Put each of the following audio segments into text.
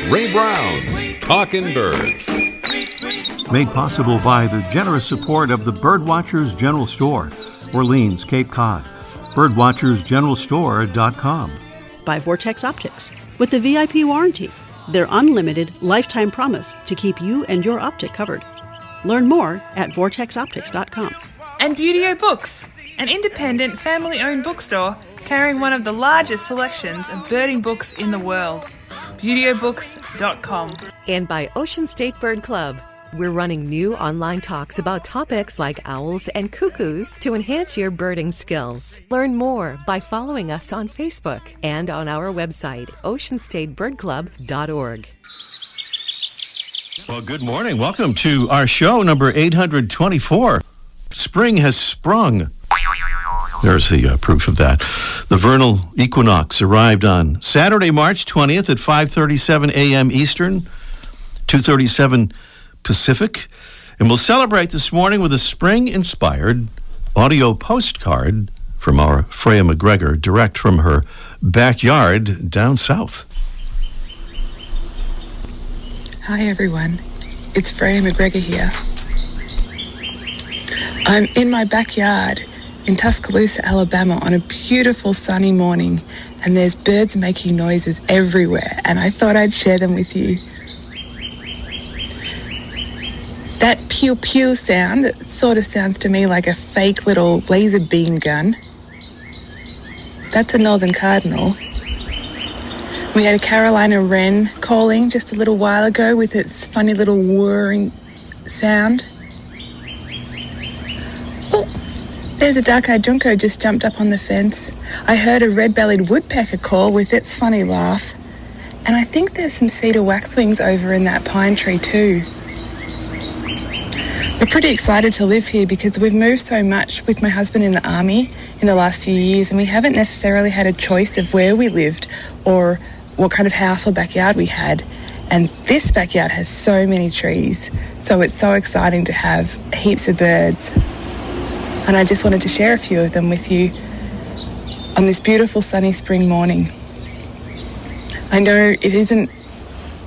Ray Brown's Talkin' Birds. Made possible by the generous support of the Birdwatchers General Store, Orleans, Cape Cod. Birdwatchersgeneralstore.com. By Vortex Optics, with the VIP warranty, their unlimited lifetime promise to keep you and your optic covered. Learn more at vortexoptics.com. And Beautio Books, an independent family-owned bookstore carrying one of the largest selections of birding books in the world. beautiobooks.com. And by Ocean State Bird Club. We're running new online talks about topics like owls and cuckoos to enhance your birding skills. Learn more by following us on Facebook and on our website, oceanstatebirdclub.org. Well, good morning. Welcome to our show number 824. Spring has sprung. There's the proof of that. The vernal equinox arrived on Saturday, March 20th at 5:37 a.m. Eastern, 2:37 Pacific, and we'll celebrate this morning with a spring-inspired audio postcard from our Freya McGregor, direct from her backyard down south. Hi everyone, it's Freya McGregor here. I'm in my backyard in Tuscaloosa, Alabama on a beautiful sunny morning, and there's birds making noises everywhere, and I thought I'd share them with you. That pew pew sound, it sort of sounds to me like a fake little laser beam gun. That's a northern cardinal. We had a Carolina wren calling just a little while ago with its funny little whirring sound. Oh, there's a dark-eyed junco just jumped up on the fence. I heard a red-bellied woodpecker call with its funny laugh. And I think there's some cedar waxwings over in that pine tree too. We're pretty excited to live here because we've moved so much with my husband in the army in the last few years, and we haven't necessarily had a choice of where we lived or what kind of house or backyard we had. And this backyard has so many trees, so it's so exciting to have heaps of birds. And I just wanted to share a few of them with you on this beautiful sunny spring morning. I know it isn't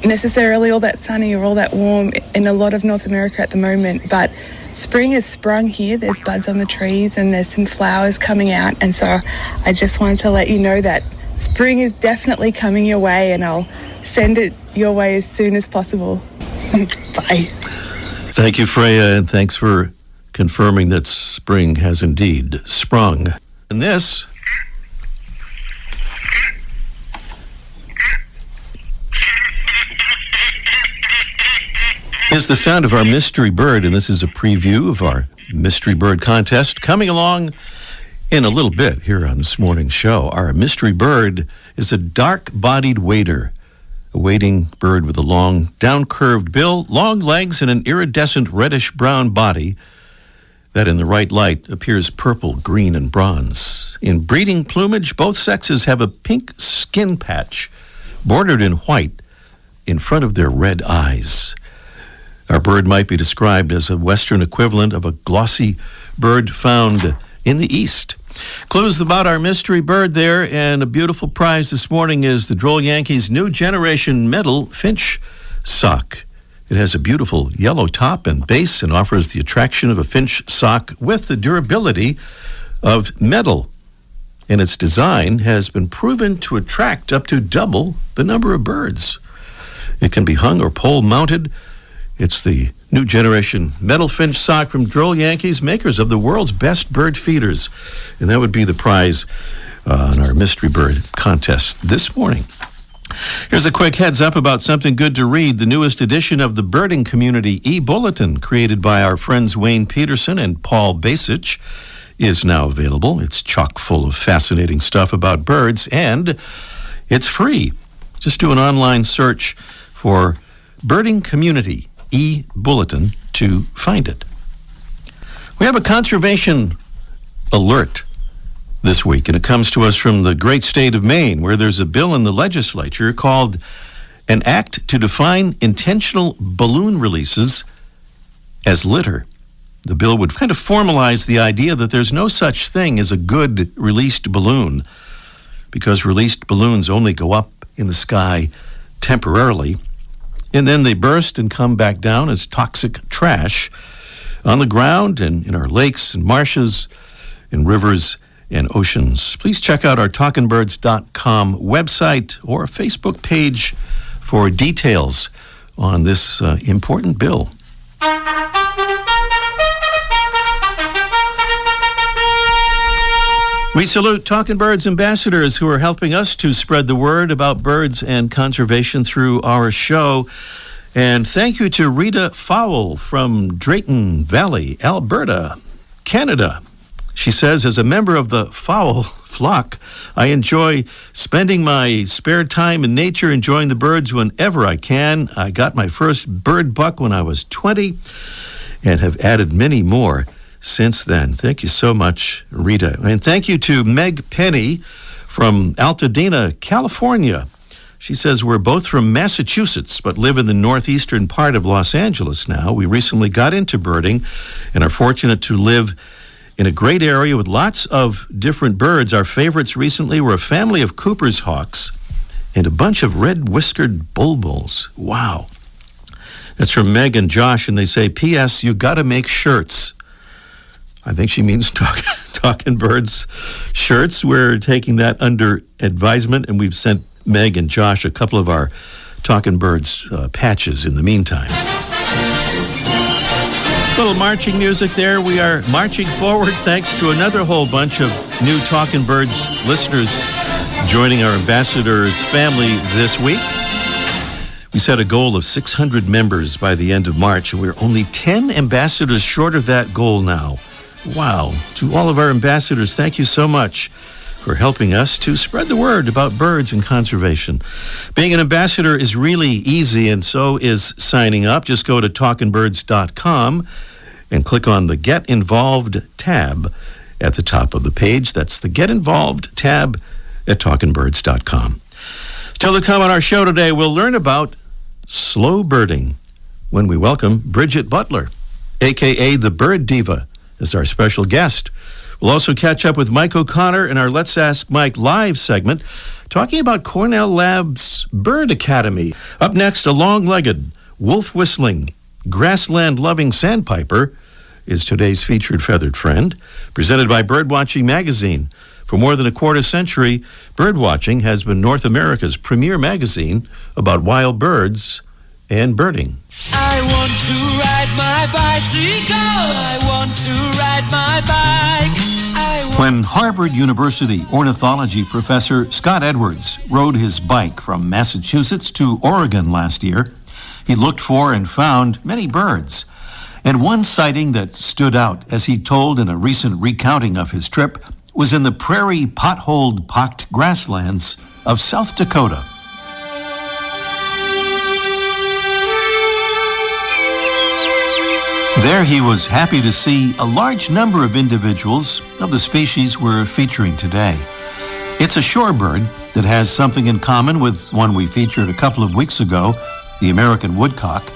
necessarily all that sunny or all that warm in a lot of North America at the moment, but spring has sprung here. There's buds on the trees and there's some flowers coming out, and so I just wanted to let you know that spring is definitely coming your way, and I'll send it your way as soon as possible. Bye. Thank you, Freya, and thanks for confirming that spring has indeed sprung. And this is the sound of our mystery bird, and this is a preview of our mystery bird contest coming along in a little bit here on this morning's show. Our mystery bird is a dark-bodied wader, a wading bird with a long, down-curved bill, long legs, and an iridescent reddish-brown body that in the right light appears purple, green, and bronze. In breeding plumage, both sexes have a pink skin patch bordered in white in front of their red eyes. Our bird might be described as a Western equivalent of a glossy bird found in the East. Clues about our mystery bird there, and a beautiful prize this morning is the Droll Yankees' new generation metal finch sock. It has a beautiful yellow top and base and offers the attraction of a finch sock with the durability of metal. And its design has been proven to attract up to double the number of birds. It can be hung or pole mounted. It's the new generation metal finch sock from Droll Yankees, makers of the world's best bird feeders. And that would be the prize on our mystery bird contest this morning. Here's a quick heads up about something good to read. The newest edition of the Birding Community e-bulletin, created by our friends Wayne Peterson and Paul Basich, is now available. It's chock full of fascinating stuff about birds, and it's free. Just do an online search for Birding Community e-bulletin to find it. We have a conservation alert this week, and it comes to us from the great state of Maine, where there's a bill in the legislature called an act to define intentional balloon releases as litter. The bill would kind of formalize the idea that there's no such thing as a good released balloon, because released balloons only go up in the sky temporarily and then they burst and come back down as toxic trash on the ground and in our lakes and marshes, in rivers and oceans. Please check out our talkingbirds.com website or Facebook page for details on this important bill. We salute Talkin' Birds ambassadors who are helping us to spread the word about birds and conservation through our show. And thank you to Rita Fowle from Drayton Valley, Alberta, Canada. She says, as a member of the Fowle flock, I enjoy spending my spare time in nature, enjoying the birds whenever I can. I got my first bird buck when I was 20 and have added many more since then. Thank you so much, Rita. And thank you to Meg Penny from Altadena, California. She says, we're both from Massachusetts, but live in the northeastern part of Los Angeles now. We recently got into birding and are fortunate to live in a great area with lots of different birds. Our favorites recently were a family of Cooper's hawks and a bunch of red-whiskered bulbuls. Wow. That's from Meg and Josh, and they say, P.S., you got to make shirts. I think she means Talkin' Birds shirts. We're taking that under advisement, and we've sent Meg and Josh a couple of our Talkin' Birds patches in the meantime. Little marching music there. We are marching forward thanks to another whole bunch of new Talkin' Birds listeners joining our ambassadors family this week. We set a goal of 600 members by the end of March, and we're only 10 ambassadors short of that goal now. Wow. To all of our ambassadors, thank you so much for helping us to spread the word about birds and conservation. Being an ambassador is really easy, and so is signing up. Just go to talkinbirds.com and click on the Get Involved tab at the top of the page. That's the Get Involved tab at talkinbirds.com. Still to come on our show today, we'll learn about slow birding when we welcome Bridget Butler, a.k.a. the Bird Diva, as our special guest. We'll also catch up with Mike O'Connor in our Let's Ask Mike Live segment, talking about Cornell Labs Bird Academy. Up next, a long-legged, wolf-whistling, grassland-loving sandpiper is today's featured feathered friend, presented by Birdwatching Magazine. For more than a quarter century, Birdwatching has been North America's premier magazine about wild birds and birding. I want to ride my bicycle. I want to ride my bike. When Harvard University ornithology professor Scott Edwards rode his bike from Massachusetts to Oregon last year, he looked for and found many birds. And one sighting that stood out, as he told in a recent recounting of his trip, was in the prairie potholed pocked grasslands of South Dakota. There he was happy to see a large number of individuals of the species we're featuring today. It's a shorebird that has something in common with one we featured a couple of weeks ago, the American woodcock,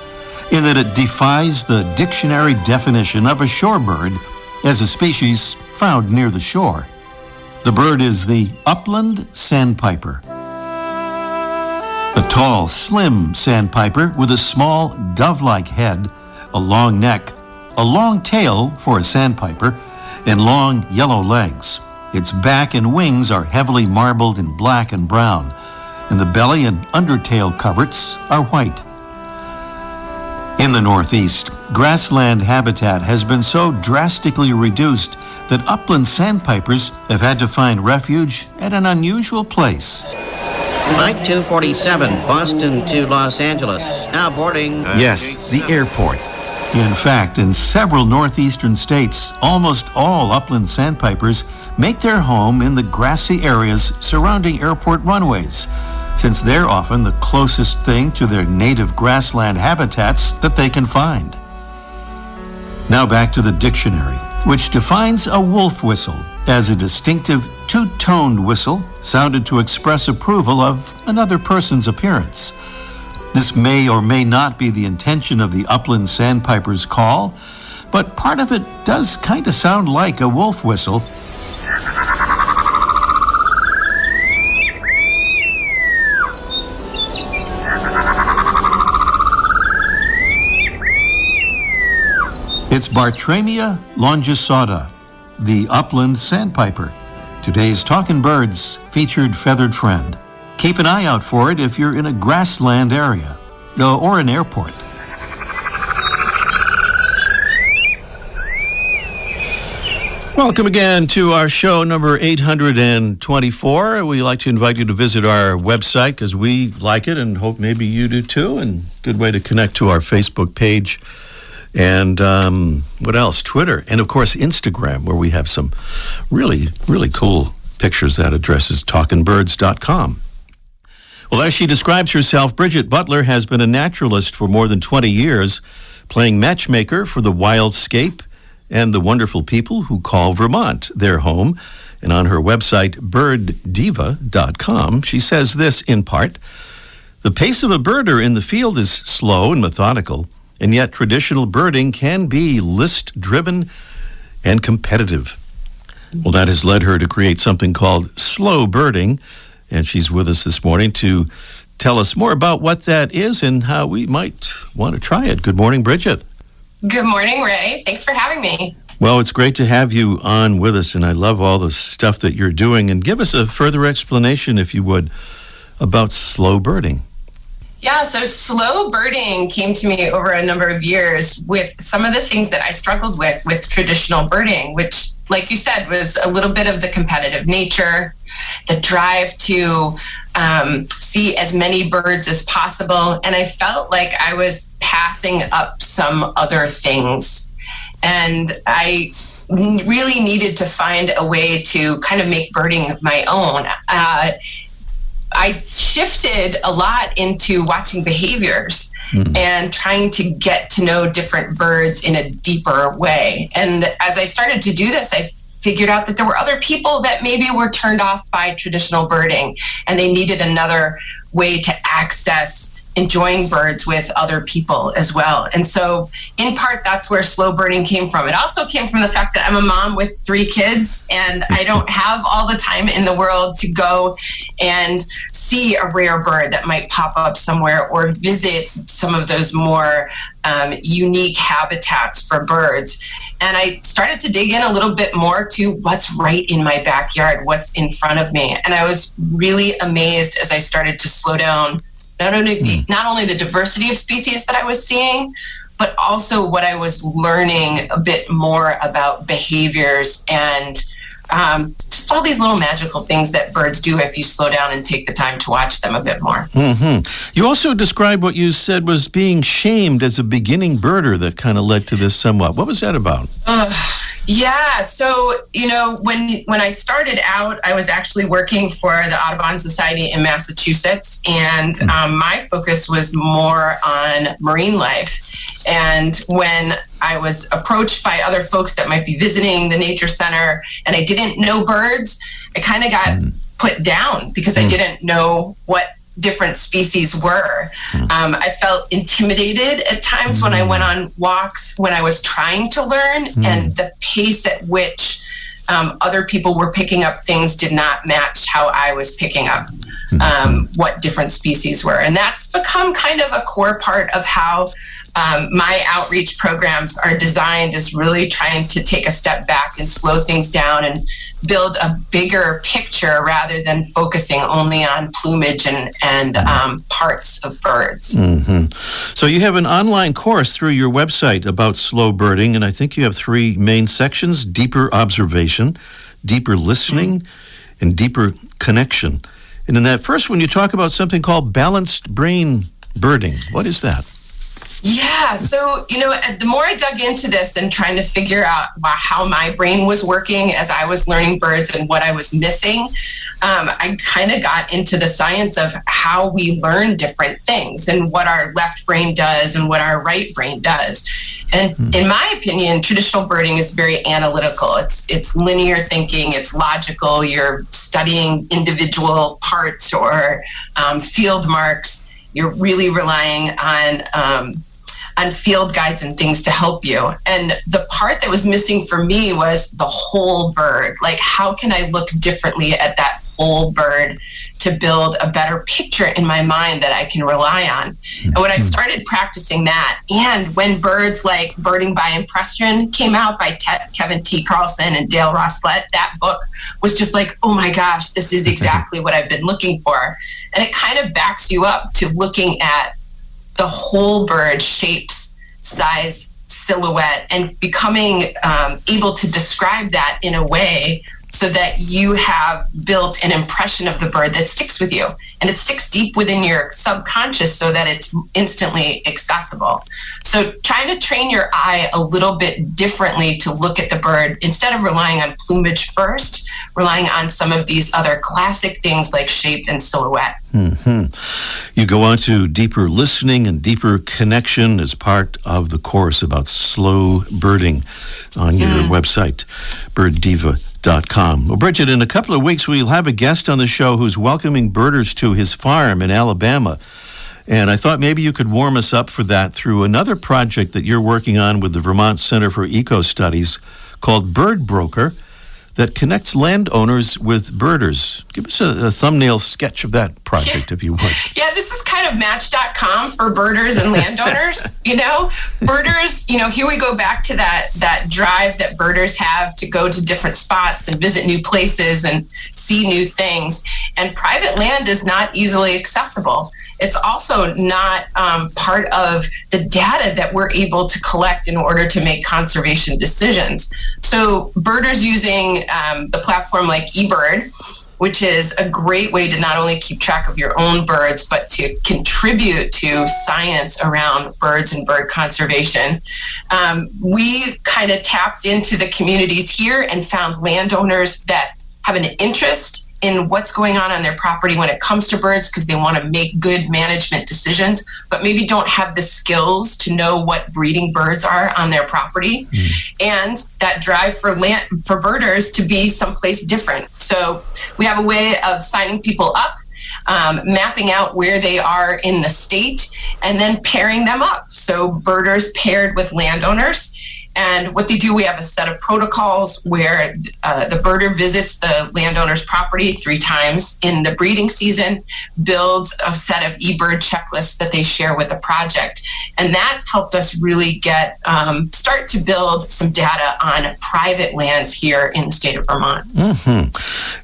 in that it defies the dictionary definition of a shorebird as a species found near the shore. The bird is the upland sandpiper. A tall, slim sandpiper with a small dove-like head, a long neck, a long tail for a sandpiper, and long yellow legs. Its back and wings are heavily marbled in black and brown, and the belly and undertail coverts are white. In the Northeast, grassland habitat has been so drastically reduced that upland sandpipers have had to find refuge at an unusual place. Flight 247, Boston to Los Angeles. Now boarding. Yes, the airport. In fact, in several northeastern states, almost all upland sandpipers make their home in the grassy areas surrounding airport runways, since they're often the closest thing to their native grassland habitats that they can find. Now back to the dictionary, which defines a wolf whistle as a distinctive two-toned whistle sounded to express approval of another person's appearance. This may or may not be the intention of the upland sandpiper's call, but part of it does kind of sound like a wolf whistle. It's Bartramia longicauda, the upland sandpiper. Today's Talkin' Birds featured feathered friend. Keep an eye out for it if you're in a grassland area or an airport. Welcome again to our show number 824. We like to invite you to visit our website because we like it and hope maybe you do too. And good way to connect to our Facebook page. And what else? Twitter. And, of course, Instagram, where we have some really, really cool pictures. That address is talkinbirds.com. Well, as she describes herself, Bridget Butler has been a naturalist for more than 20 years, playing matchmaker for the wildscape and the wonderful people who call Vermont their home. And on her website, birddiva.com, she says this in part: the pace of a birder in the field is slow and methodical, and yet traditional birding can be list-driven and competitive. Well, that has led her to create something called slow birding, and she's with us this morning to tell us more about what that is and how we might want to try it. Good morning, Bridget. Good morning, Ray. Thanks for having me. Well, it's great to have you on with us, and I love all the stuff that you're doing. And give us a further explanation, if you would, about slow birding. Yeah, so slow birding came to me over a number of years with some of the things that I struggled with traditional birding, which, like you said, was a little bit of the competitive nature, the drive to see as many birds as possible. And I felt like I was passing up some other things. And I really needed to find a way to kind of make birding my own. I shifted a lot into watching behaviors and trying to get to know different birds in a deeper way. And as I started to do this, I figured out that there were other people that maybe were turned off by traditional birding, and they needed another way to access enjoying birds with other people as well. And so in part, that's where slow birding came from. It also came from the fact that I'm a mom with 3 kids, and I don't have all the time in the world to go and see a rare bird that might pop up somewhere or visit some of those more unique habitats for birds. And I started to dig in a little bit more to what's right in my backyard, what's in front of me. And I was really amazed as I started to slow down not only the diversity of species that I was seeing, but also what I was learning a bit more about behaviors and just all these little magical things that birds do if you slow down and take the time to watch them a bit more. You also described what you said was being shamed as a beginning birder that kind of led to this somewhat. What was that about? Yeah, so, when I started out, I was actually working for the Audubon Society in Massachusetts, and my focus was more on marine life. And when I was approached by other folks that might be visiting the nature center and I didn't know birds, I kind of got put down because I didn't know what different species were. I felt intimidated at times when I went on walks when I was trying to learn, and the pace at which other people were picking up things did not match how I was picking up what different species were. And that's become kind of a core part of how my outreach programs are designed, is really trying to take a step back and slow things down and build a bigger picture rather than focusing only on plumage and parts of birds. So you have an online course through your website about slow birding, and I think you have 3 main sections: deeper observation, deeper listening, and deeper connection. And in that first one, you talk about something called balanced brain birding. What is that? Yeah, so, the more I dug into this and trying to figure out how my brain was working as I was learning birds and what I was missing, I kind of got into the science of how we learn different things and what our left brain does and what our right brain does. And in my opinion, traditional birding is very analytical. It's linear thinking, it's logical. You're studying individual parts or field marks. You're really relying on field guides and things to help you. And the part that was missing for me was the whole bird. Like, how can I look differently at that whole bird to build a better picture in my mind that I can rely on. And when I started practicing that, and when birds like Birding by Impression came out by Kevin T. Carlson and Dale Rosslett, that book was just like, oh my gosh, this is exactly what I've been looking for. And it kind of backs you up to looking at the whole bird, shapes, size, silhouette, and becoming able to describe that in a way so that you have built an impression of the bird that sticks with you. And it sticks deep within your subconscious so that it's instantly accessible. So trying to train your eye a little bit differently to look at the bird, instead of relying on plumage first, relying on some of these other classic things like shape and silhouette. You go on to deeper listening and deeper connection as part of the course about slow birding on your website, birddiva.com. Well, Bridget, in a couple of weeks, we'll have a guest on the show who's welcoming birders to his farm in Alabama. And I thought maybe you could warm us up for that through another project that you're working on with the Vermont Center for Eco Studies called Bird Broker, that connects landowners with birders. Give us a thumbnail sketch of that project, if you would. Yeah, this is kind of Match.com for birders and landowners. Birders, here we go back to that drive that birders have to go to different spots and visit new places and see new things. And private land is not easily accessible. It's also not part of the data that we're able to collect in order to make conservation decisions. So birders using the platform like eBird, which is a great way to not only keep track of your own birds, but to contribute to science around birds and bird conservation. We kind of tapped into the communities here and found landowners that have an interest in what's going on their property when it comes to birds, because they want to make good management decisions, but maybe don't have the skills to know what breeding birds are on their property. And that drive for birders to be someplace different. So we have a way of signing people up, mapping out where they are in the state, and then pairing them up. So birders paired with landowners. And what they do, we have a set of protocols where the birder visits the landowner's property 3 times in the breeding season, builds a set of eBird checklists that they share with the project. And that's helped us really start to build some data on private lands here in the state of Vermont.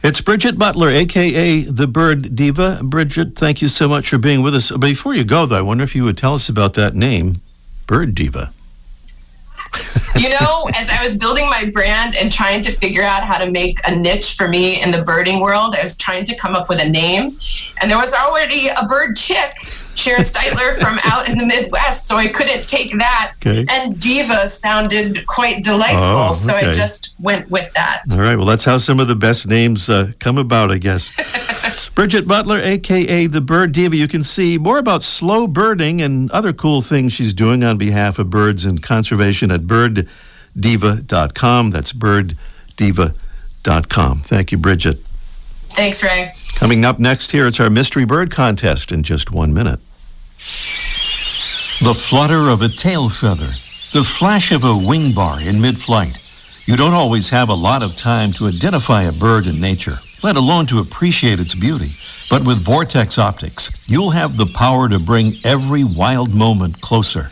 It's Bridget Butler, a.k.a. the Bird Diva. Bridget, thank you so much for being with us. Before you go, though, I wonder if you would tell us about that name, Bird Diva. As I was building my brand and trying to figure out how to make a niche for me in the birding world, I was trying to come up with a name. And there was already a bird chick, Sharon Steitler, from out in the Midwest, so I couldn't take that. Okay. And diva sounded quite delightful, so I just went with that. All right, well, that's how some of the best names come about, I guess. Bridget Butler, a.k.a. the Bird Diva. You can see more about slow birding and other cool things she's doing on behalf of birds and conservation at birddiva.com. That's birddiva.com. Thank you, Bridget. Thanks, Ray. Coming up next here, it's our Mystery Bird Contest in just 1 minute. The flutter of a tail feather, the flash of a wing bar in mid-flight. You don't always have a lot of time to identify a bird in nature, let alone to appreciate its beauty. But with Vortex Optics, you'll have the power to bring every wild moment closer.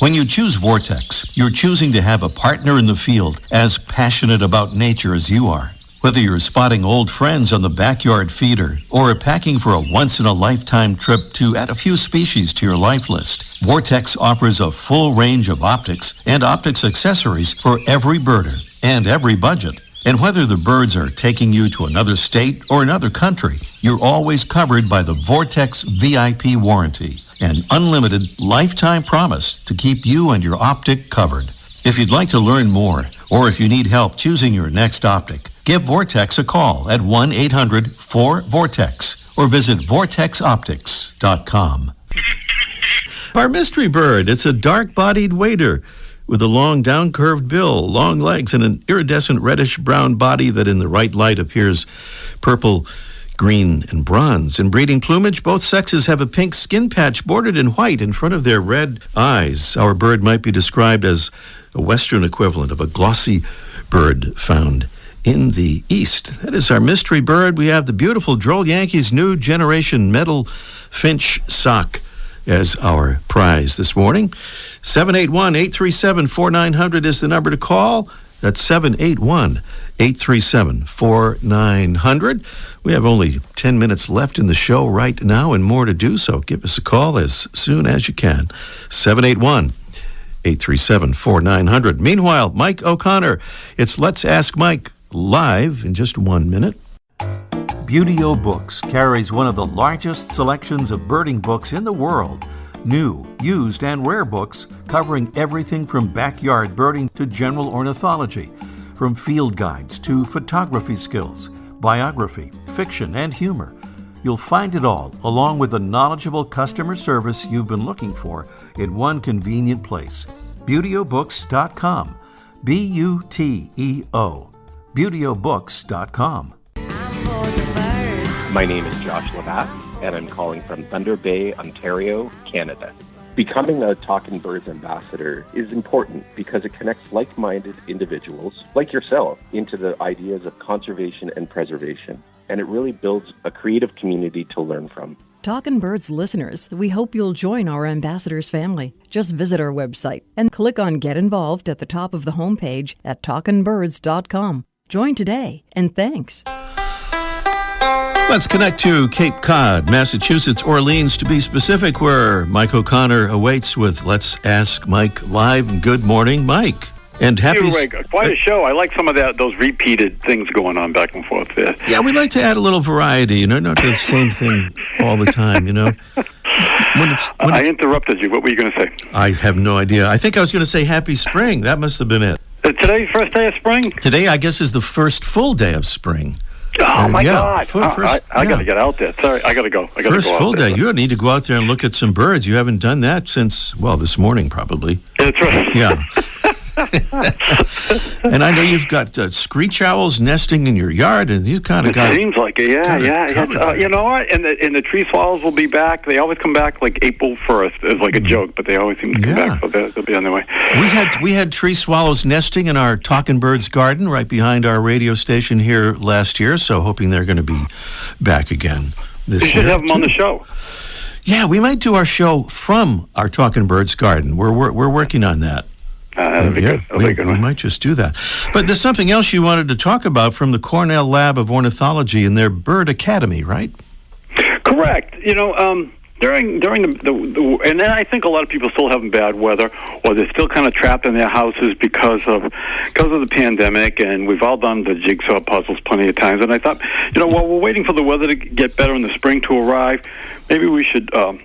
When you choose Vortex, you're choosing to have a partner in the field as passionate about nature as you are. Whether you're spotting old friends on the backyard feeder or packing for a once-in-a-lifetime trip to add a few species to your life list, Vortex offers a full range of optics and optics accessories for every birder and every budget. And whether the birds are taking you to another state or another country, you're always covered by the Vortex VIP warranty, an unlimited lifetime promise to keep you and your optic covered. If you'd like to learn more, or if you need help choosing your next optic, give Vortex a call at 1-800-4VORTEX or visit vortexoptics.com. Our mystery bird, it's a dark-bodied wader with a long down-curved bill, long legs, and an iridescent reddish-brown body that in the right light appears purple, green, and bronze. In breeding plumage, both sexes have a pink skin patch bordered in white in front of their red eyes. Our bird might be described as a Western equivalent of a glossy bird found in the east. That is our mystery bird. We have the beautiful Droll Yankees New Generation Metal Finch sock as our prize this morning. 781-837-4900 is the number to call. That's 781-837-4900. We have only 10 minutes left in the show right now and more to do, so give us a call as soon as you can. 781-837-4900. Meanwhile, Mike O'Connor, it's Let's Ask Mike live in just 1 minute. Beauty-O Books carries one of the largest selections of birding books in the world. New, used, and rare books covering everything from backyard birding to general ornithology, from field guides to photography skills, biography, fiction, and humor. You'll find it all, along with the knowledgeable customer service you've been looking for, in one convenient place. BeautyOBooks.com. B-U-T-E-O. BeautyOBooks.com. My name is Josh Labatt, and I'm calling from Thunder Bay, Ontario, Canada. Becoming a Talkin' Birds ambassador is important because it connects like-minded individuals, like yourself, into the ideas of conservation and preservation, and it really builds a creative community to learn from. Talkin' Birds listeners, we hope you'll join our ambassadors family. Just visit our website and click on Get Involved at the top of the homepage at talkinbirds.com. Join today, and thanks. Let's connect to Cape Cod, Massachusetts, Orleans to be specific, where Mike O'Connor awaits with Let's Ask Mike Live. Good morning, Mike. And happy... Quite a show. I like some of those repeated things going on back and forth there. Yeah, we like to add a little variety, not the same thing all the time, I interrupted you. What were you going to say? I have no idea. I think I was going to say happy spring. That must have been it. Today's first day of spring? Today, I guess, is the first full day of spring. Oh, my God. I got to get out there. Sorry, I got to go. First full day. You need to go out there and look at some birds. You haven't done that since, this morning probably. That's right. Yeah. And I know you've got screech owls nesting in your yard, and you kind of got... It seems like it, yeah. You know what? And the tree swallows will be back. They always come back like April 1st. It's like a joke, but they always seem to come back, so they'll be on their way. We had tree swallows nesting in our Talkin' Birds garden right behind our radio station here last year, so hoping they're going to be back again this year. You should have them on the show. Yeah, we might do our show from our Talkin' Birds garden. We're working on that. That'd be good. We might just do that. But there's something else you wanted to talk about from the Cornell Lab of Ornithology and their Bird Academy, right? Correct. During the and then I think a lot of people still having bad weather, or they're still kind of trapped in their houses because of the pandemic, and we've all done the jigsaw puzzles plenty of times. And I thought, while we're waiting for the weather to get better and the spring to arrive, maybe we should bone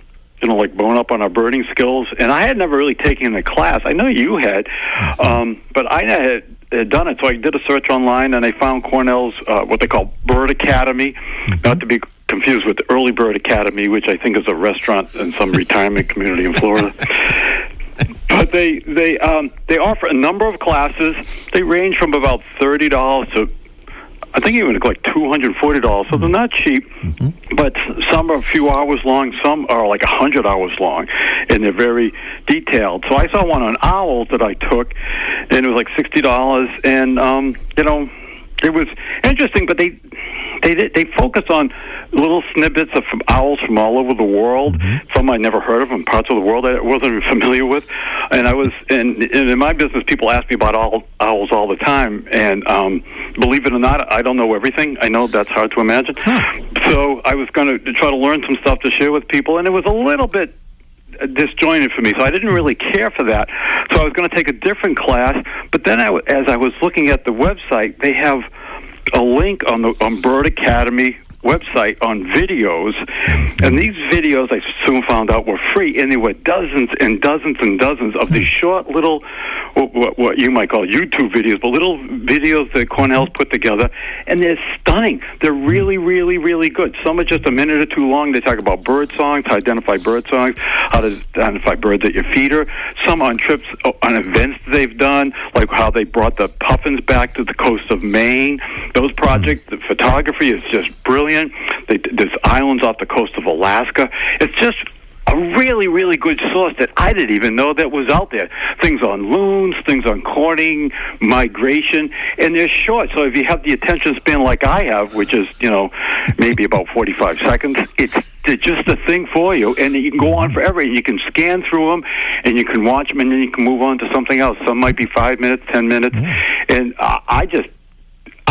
up on our birding skills. And I had never really taken a class. I know you had, but I had done it. So I did a search online, and I found Cornell's what they call Bird Academy, not to be confused with the Early Bird Academy, which I think is a restaurant in some retirement community in Florida. But they offer a number of classes. They range from about $30 to, I think, even like $240, so they're not cheap, but some are a few hours long, some are like 100 hours long, and they're very detailed. So I saw one on owls that I took, and it was like $60, and, it was interesting, but they focus on little snippets of owls from all over the world. Some I never heard of in parts of the world I wasn't even familiar with. And and in my business, people ask me about owls all the time. And believe it or not, I don't know everything. I know that's hard to imagine. So I was going to try to learn some stuff to share with people, and it was a little bit disjointed for me, so I didn't really care for that. So I was going to take a different class, but then as I was looking at the website, they have a link on Bird Academy website on videos, and these videos I soon found out were free, and there were dozens and dozens and dozens of these short little, what you might call YouTube videos, but little videos that Cornell's put together, and they're stunning. They're really, really, really good. Some are just a minute or two long. They talk about bird songs, to identify bird songs, how to identify birds at your feeder. Some on trips, on events they've done, like how they brought the puffins back to the coast of Maine. Those projects, the photography is just brilliant. There's islands off the coast of Alaska. It's just a really, really good source that I didn't even know that was out there. Things on loons, things on courting, migration, and they're short. So if you have the attention span like I have, which is, maybe about 45 seconds, they're just a thing for you, and you can go on forever. You can scan through them, and you can watch them, and then you can move on to something else. Some might be 5 minutes, 10 minutes, and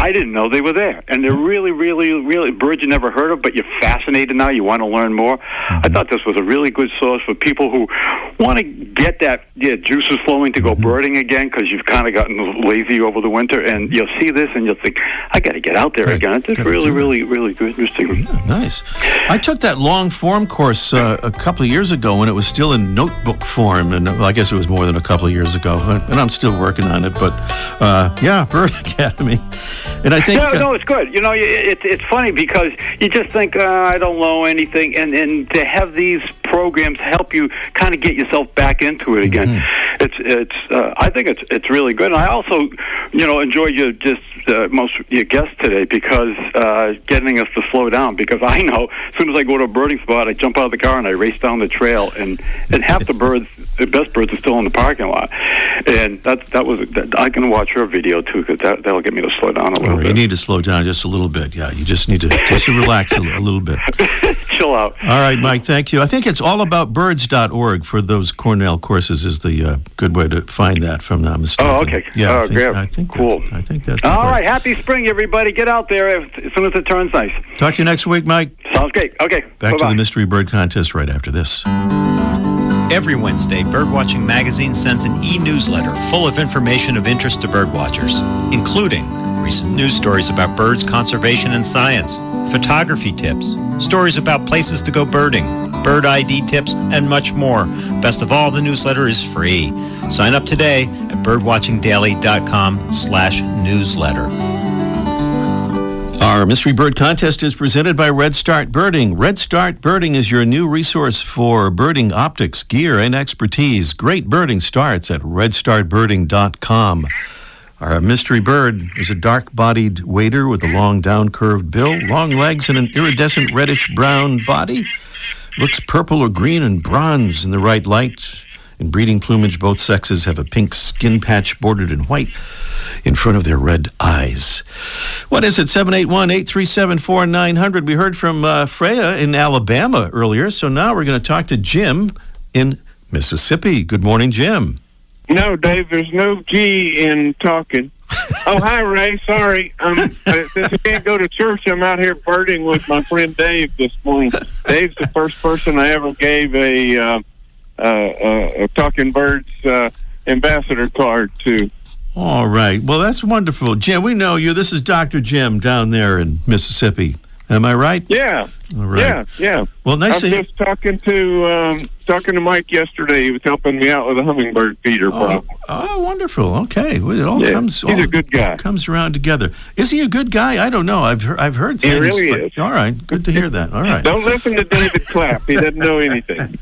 I didn't know they were there. And they're really, really, really birds you never heard of, but you're fascinated now. You want to learn more. I thought this was a really good source for people who want to get that juices flowing to go birding again, because you've kind of gotten lazy over the winter. And you'll see this, and you'll think, I got to get out there again. It's really, really, really good. Interesting. Nice. I took that long form course a couple of years ago when it was still in notebook form, and I guess it was more than a couple of years ago, and I'm still working on it. But Bird Academy. And I think no, it's good. It's funny because you just think I don't know anything, and to have these programs help you kind of get yourself back into it again. I think it's really good. And I also enjoyed your guests today because getting us to slow down, because I know as soon as I go to a birding spot, I jump out of the car and I race down the trail, and half the best birds are still in the parking lot. And I can watch your video too, because that'll get me to slow down a little bit. You need to slow down just a little bit. Yeah, you just need to relax a little bit. Chill out. All right, Mike, thank you. I think it's allaboutbirds.org for those Cornell courses is the good way to find that, if I'm not mistaken. Oh, okay. Yeah, I think cool. I think that's all right. Happy spring, everybody. Get out there as soon as it turns nice. Talk to you next week, Mike. Sounds great. Okay. Back to the Mystery Bird Contest right after this. Every Wednesday, Birdwatching Magazine sends an e-newsletter full of information of interest to birdwatchers, including recent news stories about birds, conservation, and science, photography tips, stories about places to go birding, bird ID tips, and much more. Best of all, the newsletter is free. Sign up today at birdwatchingdaily.com/newsletter. Our Mystery Bird Contest is presented by Red Start Birding. Red Start Birding is your new resource for birding optics, gear, and expertise. Great birding starts at redstartbirding.com. Our mystery bird is a dark-bodied wader with a long down-curved bill, long legs, and an iridescent reddish-brown body. Looks purple or green and bronze in the right light. In breeding plumage, both sexes have a pink skin patch bordered in white in front of their red eyes. What is it? 781-837-4900. We heard from Freya in Alabama earlier, so now we're going to talk to Jim in Mississippi. Good morning, Jim. No, Dave, there's no G in talking. Oh, hi, Ray. Sorry. Since I can't go to church, I'm out here birding with my friend Dave this morning. Dave's the first person I ever gave a Talking Birds ambassador card to. All right. Well, that's wonderful. Jim, we know you. This is Dr. Jim down there in Mississippi. Am I right? Yeah. All right. Yeah. Well, nice I was just talking to Mike yesterday. He was helping me out with a hummingbird feeder problem. Oh, wonderful. Okay. Well, it all comes. He's a good guy. Comes around together. Is he a good guy? I don't know. I've heard things. He really is. All right. Good to hear that. All right. Don't listen to David Clapp. He doesn't know anything.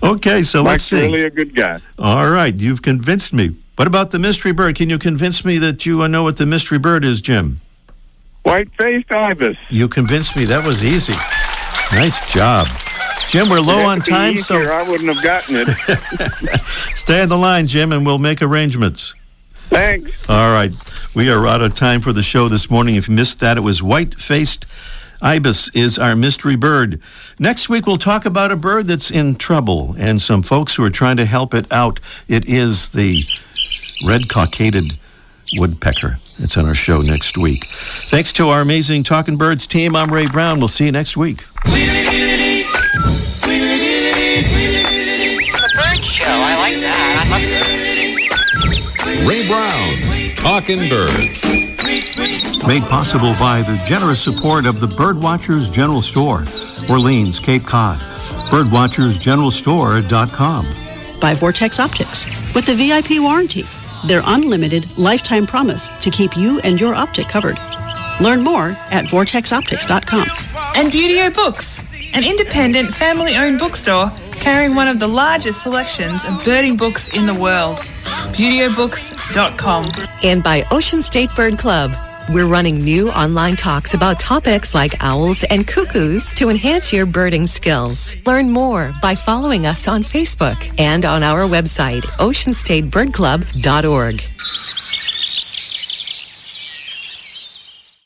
Okay. So let's see. Mike's really a good guy. All right. You've convinced me. What about the mystery bird? Can you convince me that you know what the mystery bird is, Jim? White-faced ibis. You convinced me. That was easy. Nice job. Jim, we're low on time, so I wouldn't have gotten it. Stay on the line, Jim, and we'll make arrangements. Thanks. All right. We are out of time for the show this morning. If you missed that, it was white-faced ibis is our mystery bird. Next week, we'll talk about a bird that's in trouble and some folks who are trying to help it out. It is the red-cockaded woodpecker. It's on our show next week. Thanks to our amazing Talking Birds team. I'm Ray Brown. We'll see you next week. The bird show. I like that. I love Ray Brown's Talking Birds. Made possible by the generous support of the Birdwatchers General Store, Orleans, Cape Cod. Birdwatchersgeneralstore.com. By Vortex Optics with the VIP warranty. Their unlimited lifetime promise to keep you and your optic covered. Learn more at vortexoptics.com. And Beautio Books, an independent family-owned bookstore carrying one of the largest selections of birding books in the world. BeautyOBooks.com. And by Ocean State Bird Club. We're running new online talks about topics like owls and cuckoos to enhance your birding skills. Learn more by following us on Facebook and on our website, oceanstatebirdclub.org.